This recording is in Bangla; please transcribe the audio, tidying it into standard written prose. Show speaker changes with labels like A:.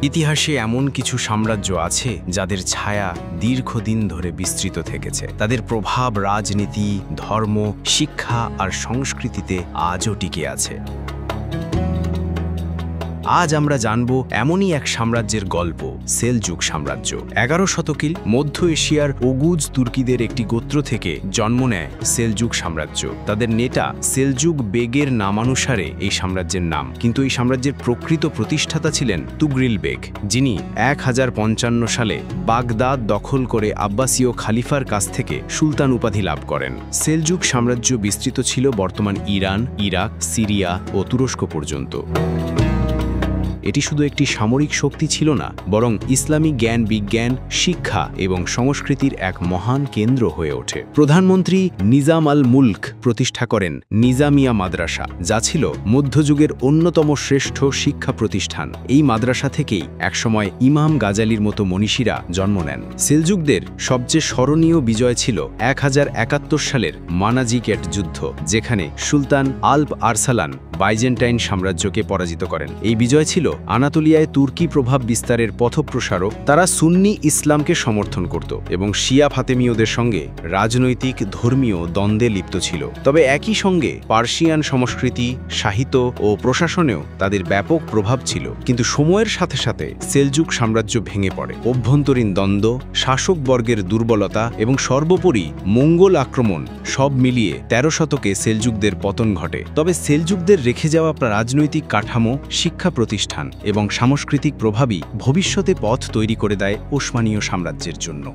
A: ইতিহাসে এমন কিছু সাম্রাজ্য আছে যাদের ছায়া দীর্ঘদিন ধরে বিস্তৃত থেকেছে। তাদের প্রভাব রাজনীতি, ধর্ম, শিক্ষা আর সংস্কৃতিতে আজও টিকে আছে। আজ আমরা জানব এমনই এক সাম্রাজ্যের গল্প, সেলজুক সাম্রাজ্য। 11 শতকের মধ্য এশিয়ার ওগুজ তুর্কিদের একটি গোত্র থেকে জন্ম নেয় সেলজুক সাম্রাজ্য। তাদের নেতা সেলজুক বেগের নামানুসারে এই সাম্রাজ্যের নাম, কিন্তু এই সাম্রাজ্যের প্রকৃত প্রতিষ্ঠাতা ছিলেন তুগরিল বেগ, যিনি 1055 সালে বাগদাদ দখল করে আব্বাসীয় খালিফার কাছ থেকে সুলতান উপাধি লাভ করেন। সেলজুক সাম্রাজ্য বিস্তৃত ছিল বর্তমান ইরান, ইরাক, সিরিয়া ও তুরস্ক পর্যন্ত। এটি শুধু একটি সামরিক শক্তি ছিল না, বরং ইসলামী জ্ঞান, বিজ্ঞান, শিক্ষা এবং সংস্কৃতির এক মহান কেন্দ্র হয়ে ওঠে। প্রধানমন্ত্রী নিজাম আল মুলক প্রতিষ্ঠা করেন নিজামিয়া মাদ্রাসা, যা ছিল মধ্যযুগের অন্যতম শ্রেষ্ঠ শিক্ষা প্রতিষ্ঠান। এই মাদ্রাসা থেকেই একসময় ইমাম গাজালির মতো মনীষীরা জন্ম নেন। সেলজুকদের সবচেয়ে স্মরণীয় বিজয় ছিল 1071 সালের মানাজিকেট যুদ্ধ, যেখানে সুলতান আল্প আরসালান বাইজেন্টাইন সাম্রাজ্যকে পরাজিত করেন। এই বিজয় ছিল আনাতোলিয়ায় তুর্কি প্রভাব বিস্তারের পথপ্রসারক। তারা সুন্নি ইসলামকে সমর্থন করত এবং শিয়া ফাতেমীয়দের সঙ্গে রাজনৈতিক, ধর্মীয় দ্বন্দ্বে লিপ্ত ছিল। তবে একই সঙ্গে পার্সিয়ান সংস্কৃতি, সাহিত্য ও প্রশাসনেও তাদের ব্যাপক প্রভাব ছিল। কিন্তু সময়ের সাথে সাথে সেলজুক সাম্রাজ্য ভেঙে পড়ে। অভ্যন্তরীণ দ্বন্দ্ব, শাসকবর্গের দুর্বলতা এবং সর্বোপরি মঙ্গল আক্রমণ সব মিলিয়ে 13 শতকে সেলজুকদের পতন ঘটে। তবে সেলজুকদের রেখে যাওয়া রাজনৈতিক কাঠামো, শিক্ষা প্রতিষ্ঠান এবং সাংস্কৃতিক প্রভাবই ভবিষ্যতে পথ তৈরি করে দেয় ওসমানীয় সাম্রাজ্যের জন্য।